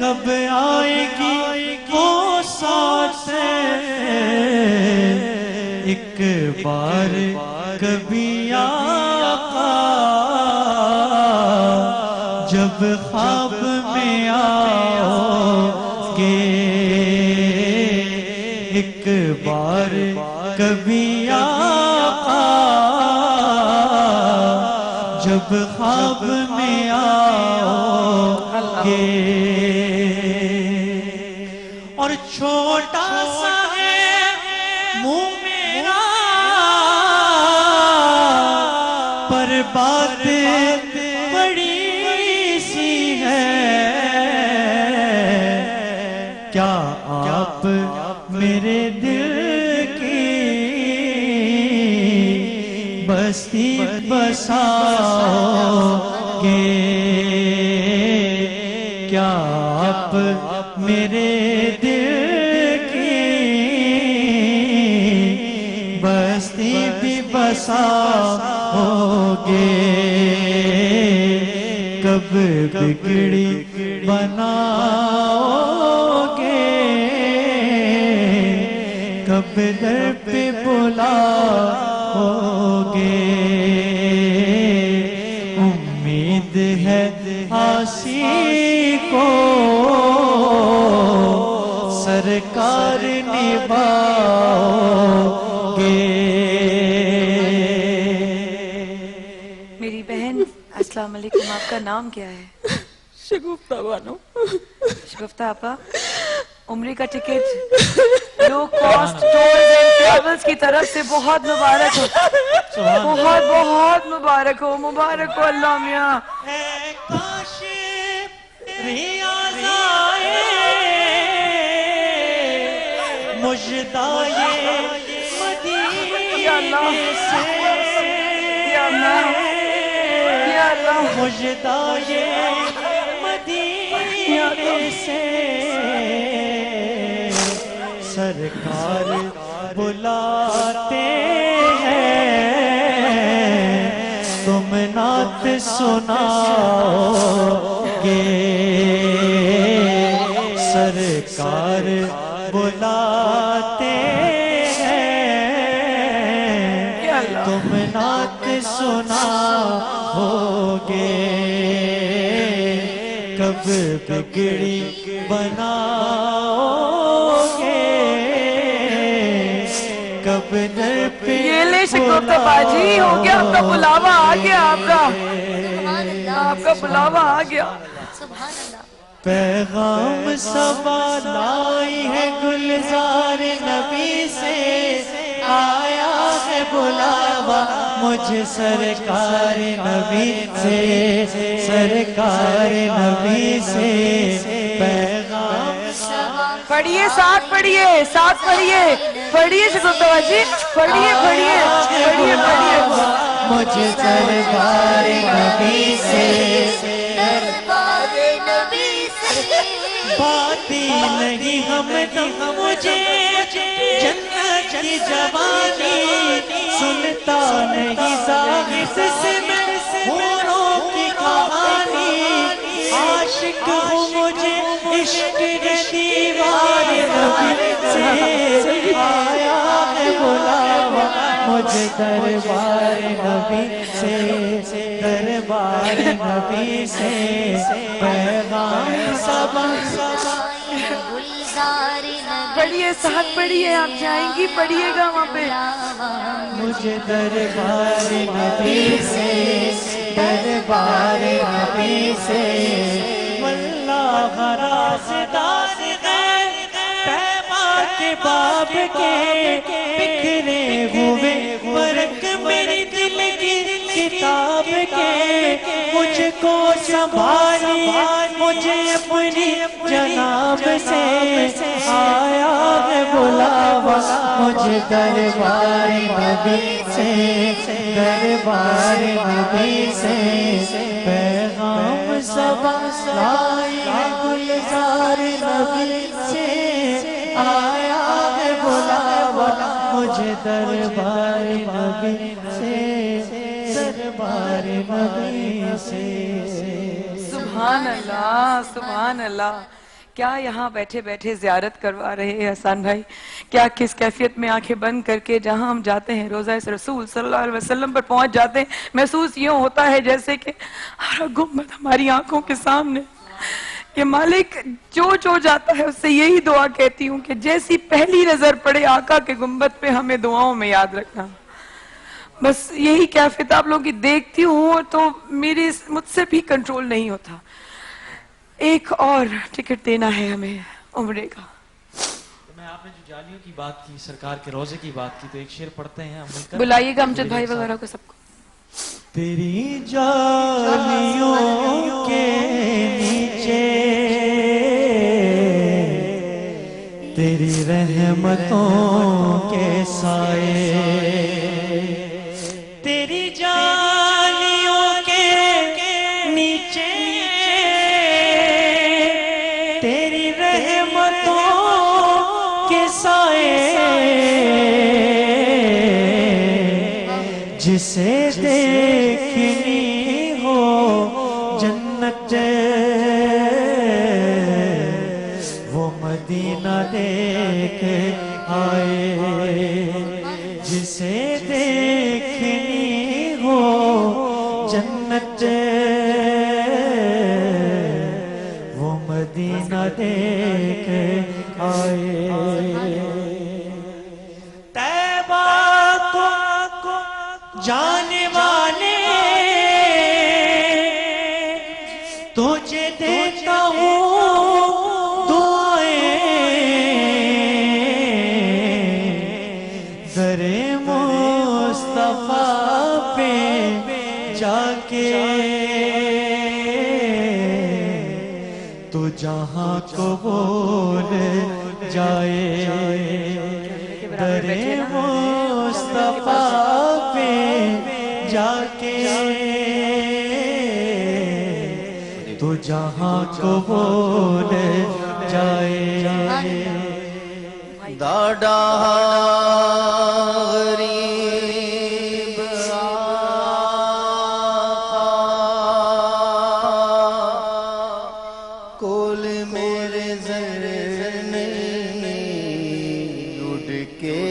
کب آئے گی وہ ساتھ ایک بار کبھی آقا جب خواب میں آؤ گے ایک بار کبھی آقا جب خواب میں آؤ گے اور چھوٹا سا ہے منہ میرا پر بات بڑی سی ہے کیا آپ میرے دل کی بستی بساؤ گے کیا آپ میرے دل کی بستی بھی بساؤ گے کب بگڑی بناؤ گے کب در پہ بلاؤ گے امید ہے آسی کو سرکار نبھاؤ گے میری بہن السلام علیکم، آپ کا نام کیا ہے؟ شگفتہ بانو۔ شگفتہ آپا، عمرے کا ticket low cost tours and travels کی طرف سے بہت مبارک ہو، بہت بہت مبارک ہو، مبارک ہو اللہ میاں۔ اے کاش ریاض آئے مجدائے مدینے سے یا اللہ یا اللہ مجدائے مدینے سے سرکار بلاتے ہیں تم نعت سناؤ گے سرکار بلاتے ہیں تم نعت سناؤ گے کب بگڑی بناؤ گے کب در پہ یہ لے شگفتہ باجی، ہو گیا آپ کا بلاوا آ گیا، آپ کا بلاوا آ گیا۔ پیغام صبا لائی ہے گلزار نبی سے آیا ہے بلاوا مجھ سرکار نبی سے سرکار نبی سے پیغام پڑھیے ساتھ پڑھیے ساتھ پڑھیے پڑھیے شگفتہ باجی پڑھیے پڑھیے پڑھیے پڑھیے مجھ سرکار نبی سے باتی نہیں ہم مجھے جنت کی جوانی سنتا نہیں زاہد سے میں حوروں کی کہانی عاشق ہوں مجھے عشق دیوار نبی سے آیا ہے بلاوا مجھے دربار نبی سے دربار نبی سے پیغام صبا پڑھیے ساتھ پڑھیے آپ جائیں گی پڑھیے گا وہاں پہ مجھے دربار نبی سے دربار نبی سے واللہ رازدار غیر پیما کے باب کے بکھرے ہوئے ورق میری دل کی کتاب کے مجھ کو سنبھالی مجھے اپنی جناب سے آیا ہے بلاوا مجھے دربار نبی سے دربار نبی سے پیغام صبا لائی ہے گلزار نبی سے آیا ہے بلاوا مجھے دربار نبی سے دربار نبی سے سبحان اللہ سبحان اللہ کیا یہاں بیٹھے بیٹھے زیارت کروا رہے ہیں احسان بھائی, کیا کس کیفیت میں آنکھیں بند کر کے جہاں ہم جاتے ہیں روضہ رسول صلی اللہ علیہ وسلم پر پہنچ جاتے ہیں, محسوس یہ ہوتا ہے جیسے کہ ہر گنبد ہماری آنکھوں کے سامنے. کہ مالک جو جاتا ہے اس سے یہی دعا کہتی ہوں کہ جیسی پہلی نظر پڑے آقا کے گنبد پہ ہمیں دعاؤں میں یاد رکھنا. بس یہی کیفیت آپ لوگوں کی دیکھتی ہوں تو مجھ سے بھی کنٹرول نہیں ہوتا. ایک اور ٹکٹ دینا ہے ہمیں عمرے کا. میں آپ نے جو جالیوں کی بات کی, سرکار کے روزے کی بات کی, تو ایک شعر پڑھتے ہیں ہم مل کر. بلائیے گا امجد بھائی وغیرہ کو سب کو. تیری جالیوں کے نیچے تیری رحمتوں کے سائے, تیری جالیوں کے نیچے تیری رحمتوں کے سائے, جسے دیکھنی ہو جنت وہ مدینہ دیکھ آئے, جسے دیکھنی ہو جنت وہ مدینہ دیکھ آئے. طیبہ کو جانے والے تجھے دیتا ہوں دعائیں, در مصطفیٰ پہ جا کے تو جہاں کو بول جائے, در مصطفیٰ پہ جا کے تو جہاں کو بول جائے. ڈاڈا غریب کول میرے زر نہیں اڑ کے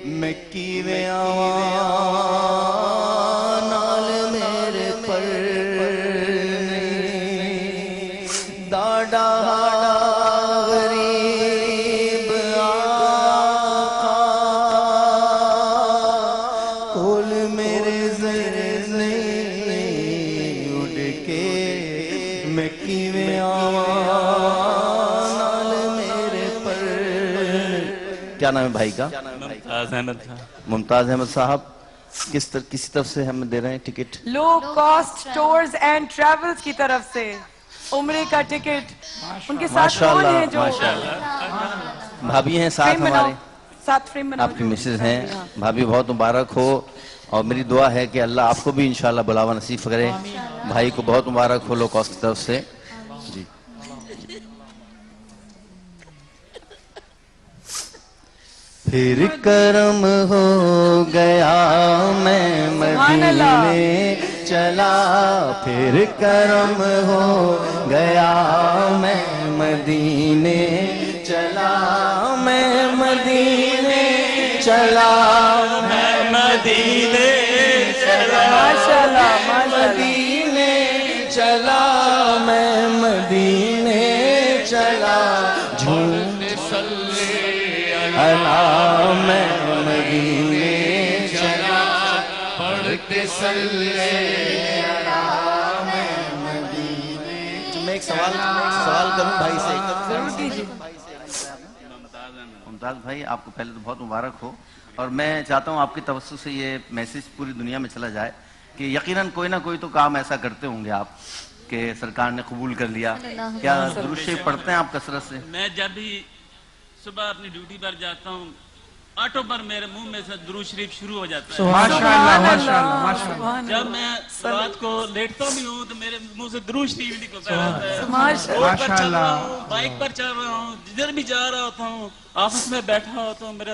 میں کیویں آواں نال میرے پر ڈاڈا غریب آقا کول میرے زر نہیں اڑ کے میں کیویں آواں نال میرے پر. کیا نام ہے بھائی کا؟ ممتاز احمد خان. ممتاز احمد صاحب کسی طرف سے ہم دے رہے ہیں ticket? Low cost tours and travels کی طرف سے عمرے کا ٹکٹ. ان کے ساتھ کون ہیں جو بھابھی ہیں ساتھ ہمارے, ساتھ فریم بنا آپ کی مسز ہیں. بھابھی بہت مبارک ہو, اور میری دعا ہے کہ اللہ آپ کو بھی انشاءاللہ بلاوا نصیب کرے. بھائی کو بہت مبارک ہو لو کاسٹ کی طرف سے. جی پھر کرم ہو گیا میں مدینے چلا, پھر کرم ہو گیا میں مدینے چلا, میں مدینے چلا, میں مدینے چلا, ماشاءاللہ مدینے چلا, میں مدینے چلا, جھوم اللہ میں مدینے چلا, پڑھتے صلی اللہ میں مدینے. میں ایک سوال کروں بھائی سے. ممتاز بھائی آپ کو پہلے تو بہت مبارک ہو, اور میں چاہتا ہوں آپ کی توسط سے یہ میسیج پوری دنیا میں چلا جائے کہ یقیناً کوئی نہ کوئی تو کام ایسا کرتے ہوں گے آپ کہ سرکار نے قبول کر لیا. کیا درود شریف پڑھتے ہیں آپ کثرت سے؟ میں جب بھی صبح اپنی ڈیوٹی پر جاتا ہوں آٹو پر میرے منہ میں سے درود شریف شروع ہو جاتا ہے. جب میں رات کو لیٹتا بھی ہوں تو میرے منہ سے درود شریف نکلتا رہتا ہے. روڈ پر چل رہا ہوں, بائک پر چل رہا ہوں, جدھر بھی جا رہا ہوتا ہوں آفس میں بیٹھا ہو تو میرے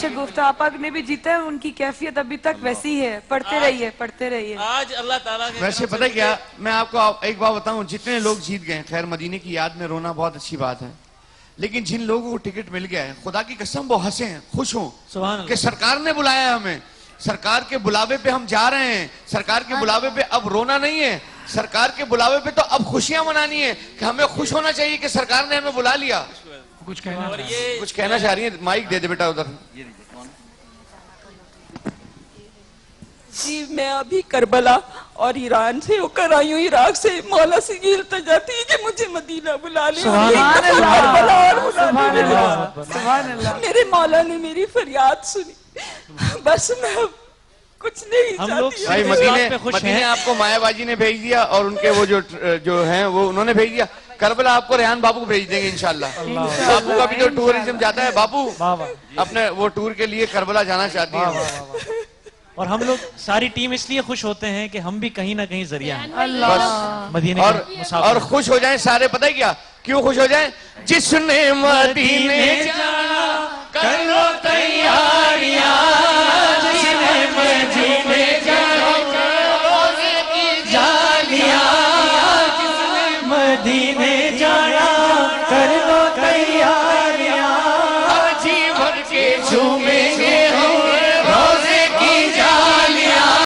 شگفتہ آپا نے بھی جیتا ہے, ان کی کیفیت ابھی تک ویسی ہے. پڑھتے رہیے, پڑھتے رہیے. آج اللہ تعالیٰ کے ویسے پتہ کیا, میں آپ کو ایک بات بتاؤں, جتنے لوگ جیت گئے, خیر مدینے کی یاد میں رونا بہت اچھی بات ہے, لیکن جن لوگوں کو ٹکٹ مل گیا ہے, خدا کی قسم وہ ہنسے ہیں, خوش ہوں سبحان اللہ. کہ سرکار نے بلایا ہے ہمیں, سرکار کے بلاوے پہ ہم جا رہے ہیں, سرکار کے بلاوے پہ اب رونا نہیں ہے, سرکار کے بلاوے پہ تو اب خوشیاں منانی ہے کہ ہمیں خوش ہونا چاہیے کہ سرکار نے ہمیں بلا لیا. کچھ کہنا اور یہ کچھ کہنا چاہ رہی ہیں, مائک دے دے بیٹا ادھر. جی میں ابھی کربلا اور ایران سے ہو کر آئی ہوں, عراق سے. مولا سے یہ التجا تھی کہ مجھے مدینہ بلا لے, سبحان اللہ, سبحان اللہ, سبحان اللہ. میرے مولا نے میری فریاد سنی, بس میں کچھ نہیں ہم لوگ چاہتی. بھائی اس بات پہ خوش مدینے ہیں. آپ کو مایا باجی نے بھیج دیا, اور ان کے وہ جو ہیں وہ انہوں نے بھیج دیا. کربلا آپ کو ریحان بابو کو بھیج دیں گے انشاءاللہ. بابو کا بھی جو ٹورزم جاتا ہے, بابو اپنے وہ ٹور کے لیے کربلا جانا چاہتی ہیں. اور ہم لوگ ساری ٹیم اس لیے خوش ہوتے ہیں کہ ہم بھی کہیں نہ کہیں ذریعہ ہیں اللہ. مدینے اور کے مسافر. اور خوش ہو جائیں سارے, پتہ ہے کیا کیوں خوش ہو جائیں؟ جس نے مدینے جانا کر لو تیار.